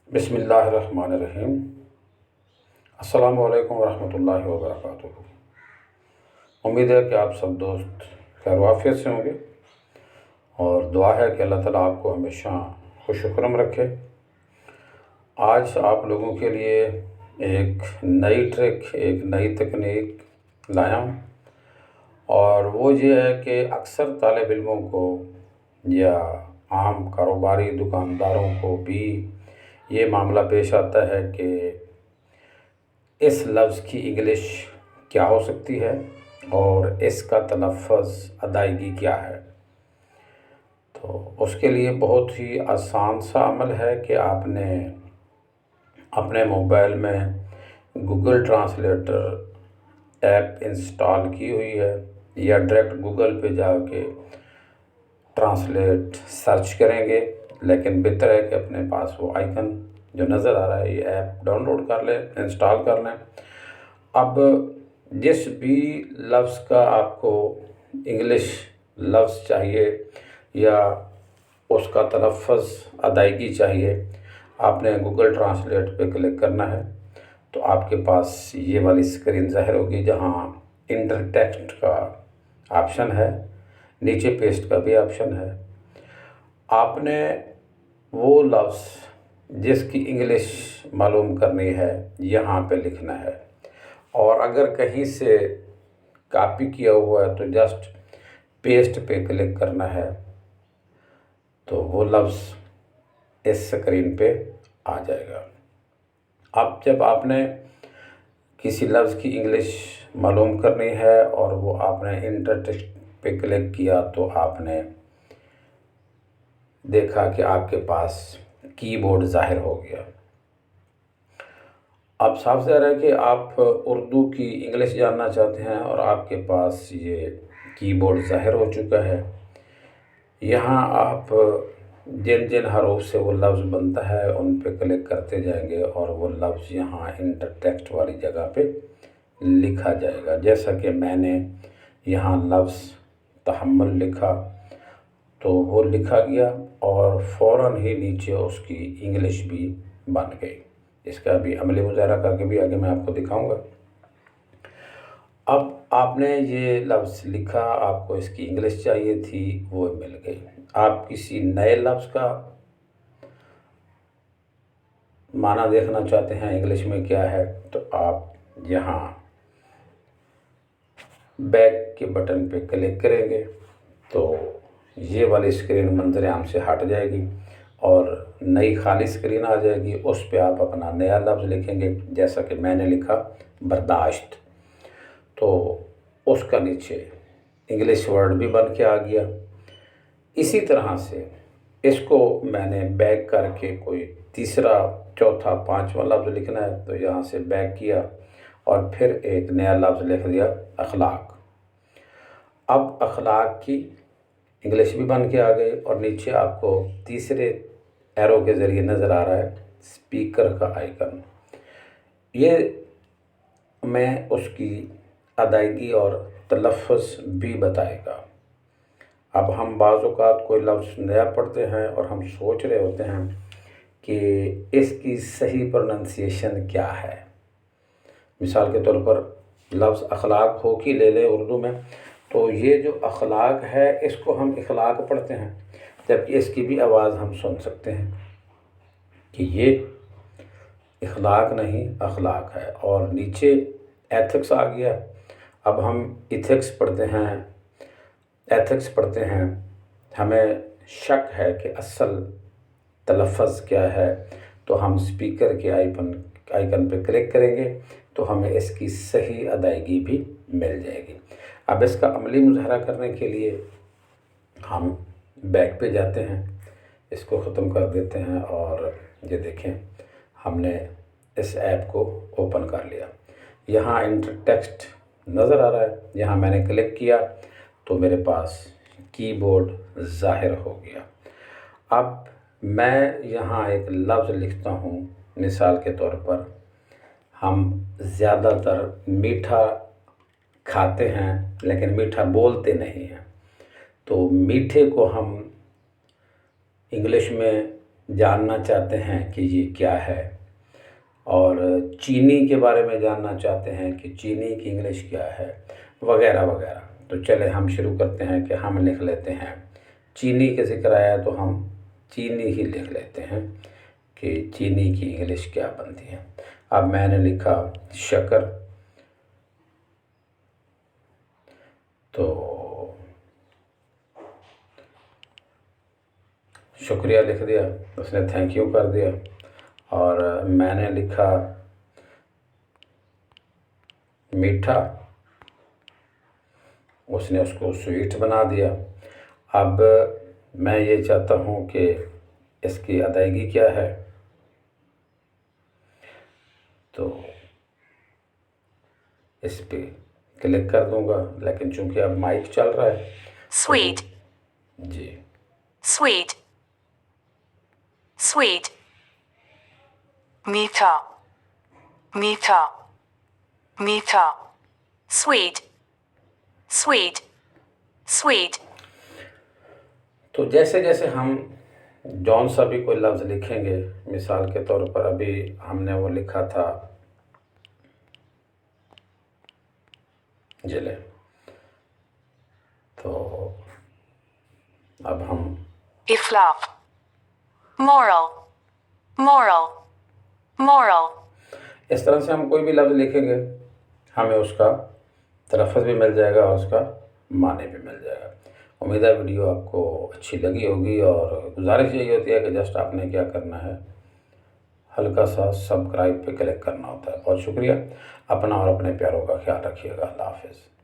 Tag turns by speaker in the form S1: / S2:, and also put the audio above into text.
S1: बिस्मिल्लाहिर्रहमानिर्रहीम। अस्सलामु अलैकुम वरहमतुल्लाहि वबरकातुहू। उम्मीद है कि आप सब दोस्त खैर वाफियत से होंगे और दुआ है कि अल्लाह ताला आपको हमेशा खुश खुर्रम रखे। आज आप लोगों के लिए एक नई ट्रिक, एक नई तकनीक लाया हूँ और वो ये है कि अक्सर तालिब इल्मों को या आम कारोबारी दुकानदारों को भी ये मामला पेश आता है कि इस लफ्ज़ की इंग्लिश क्या हो सकती है और इसका तलफ़्फ़ुज़ अदायगी क्या है। तो उसके लिए बहुत ही आसान सा अमल है कि आपने अपने मोबाइल में गूगल ट्रांसलेटर ऐप इंस्टॉल की हुई है या डायरेक्ट गूगल पे जाके ट्रांसलेट सर्च करेंगे, लेकिन बेहतर है कि अपने पास वो आइकन जो नज़र आ रहा है ये ऐप डाउनलोड कर लें, इंस्टॉल कर लें। अब जिस भी लफ्ज़ का आपको इंग्लिश लफ्ज़ चाहिए या उसका तलफ़्फ़ुज़ अदायगी चाहिए, आपने गूगल ट्रांसलेट पे क्लिक करना है तो आपके पास ये वाली स्क्रीन ज़ाहिर होगी जहाँ इंटर टेक्स्ट का ऑप्शन है, नीचे पेस्ट का भी ऑप्शन है। आपने वो लफ्ज़ जिसकी इंग्लिश मालूम करनी है यहाँ पे लिखना है और अगर कहीं से कॉपी किया हुआ है तो जस्ट पेस्ट पे क्लिक करना है तो वो लफ्ज़ इस स्क्रीन पे आ जाएगा। अब जब आपने किसी लफ्ज़ की इंग्लिश मालूम करनी है और वो आपने इंटर टेक्स्ट पे क्लिक किया तो आपने देखा कि आपके पास कीबोर्ड ज़ाहिर हो गया। अब साफ ज़ाहिर है कि आप उर्दू की इंग्लिश जानना चाहते हैं और आपके पास ये कीबोर्ड ज़ाहिर हो चुका है। यहाँ आप जिन जिन हरूफ से वो लफ्ज़ बनता है उन पे क्लिक करते जाएंगे और वो लफ्ज़ यहाँ इंटर टेक्स्ट वाली जगह पे लिखा जाएगा। जैसा कि मैंने यहाँ लफ्ज़ तहम्मुल लिखा तो वो लिखा गया और फ़ौरन ही नीचे उसकी इंग्लिश भी बन गई। इसका भी अमली मुज़ाहरा करके भी आगे मैं आपको दिखाऊंगा। अब आपने ये लफ्ज़ लिखा, आपको इसकी इंग्लिश चाहिए थी, वो मिल गई। आप किसी नए लफ्ज़ का माना देखना चाहते हैं इंग्लिश में क्या है तो आप यहाँ बैक के बटन पे क्लिक करेंगे तो ये वाली स्क्रीन मंजर आम से हट जाएगी और नई खाली स्क्रीन आ जाएगी। उस पे आप अपना नया लफ्ज़ लिखेंगे। जैसा कि मैंने लिखा बर्दाश्त, तो उसका नीचे इंग्लिश वर्ड भी बन के आ गया। इसी तरह से इसको मैंने बैक करके कोई तीसरा, चौथा, पांचवा लफ्ज़ लिखना है तो यहाँ से बैक किया और फिर एक नया लफ्ज़ लिख दिया अखलाक। अब अखलाक की इंग्लिश भी बन के आ गई और नीचे आपको तीसरे एरो के ज़रिए नज़र आ रहा है स्पीकर का आइकन। ये मैं उसकी अदायगी और तलफ़्फ़ुज़ भी बताएगा। अब हम बाज़ औक़ात कोई लफ्ज़ नया पढ़ते हैं और हम सोच रहे होते हैं कि इसकी सही प्रोनंसिएशन क्या है। मिसाल के तौर पर लफ्ज़ अखलाक हो की ले लें उर्दू में, तो ये जो अखलाक है इसको हम इखलाक पढ़ते हैं, जबकि इसकी भी आवाज़ हम सुन सकते हैं कि ये इखलाक नहीं अखलाक है। और नीचे एथिक्स आ गया। अब हम इथिक्स पढ़ते हैं, एथिक्स पढ़ते हैं, हमें शक है कि असल तलफ़्फ़ुज़ क्या है तो हम स्पीकर के आइकन पे क्लिक करेंगे तो हमें इसकी सही अदायगी भी मिल जाएगी। अब इसका अमली मुज़ाहरा करने के लिए हम बैक पे जाते हैं, इसको ख़त्म कर देते हैं और ये देखें हमने इस ऐप को ओपन कर लिया। यहाँ इंटर टेक्स्ट नज़र आ रहा है, यहाँ मैंने क्लिक किया तो मेरे पास कीबोर्ड ज़ाहिर हो गया। अब मैं यहाँ एक लफ्ज़ लिखता हूँ, मिसाल के तौर पर हम ज़्यादातर मीठा खाते हैं लेकिन मीठा बोलते नहीं हैं, तो मीठे को हम इंग्लिश में जानना चाहते हैं कि ये क्या है, और चीनी के बारे में जानना चाहते हैं कि चीनी की इंग्लिश क्या है, वगैरह वगैरह। तो चले हम शुरू करते हैं कि हम लिख लेते हैं, चीनी का ज़िक्र आया तो हम चीनी ही लिख लेते हैं कि चीनी की इंग्लिश क्या बनती है। अब मैंने लिखा शक्कर, तो शुक्रिया लिख दिया, उसने थैंक यू कर दिया। और मैंने लिखा मीठा, उसने उसको स्वीट बना दिया। अब मैं ये चाहता हूँ कि इसकी अदायगी क्या है, तो इस पे क्लिक कर दूंगा, लेकिन चूंकि अब माइक चल रहा है
S2: Sweet,
S1: जी
S2: sweet, sweet. Mita, mita, mita. Sweet, sweet, sweet.
S1: तो जैसे जैसे हम जौन सा भी कोई लफ्ज़ लिखेंगे, मिसाल के तौर पर अभी हमने वो लिखा था जिले, तो अब हम
S2: Iflaf. Moral, moral, moral.
S1: इस तरह से हम कोई भी लफ्ज़ लिखेंगे, हमें उसका तलफ़्फ़ुज़ भी मिल जाएगा और उसका माने भी मिल जाएगा। उम्मीद है वीडियो आपको अच्छी लगी होगी, और गुजारिश यही होती है कि जस्ट आपने क्या करना है, हल्का सा सब्सक्राइब पे क्लिक करना होता है। बहुत शुक्रिया। अपना और अपने प्यारों का ख्याल रखिएगा। अल्लाह हाफ़िज़।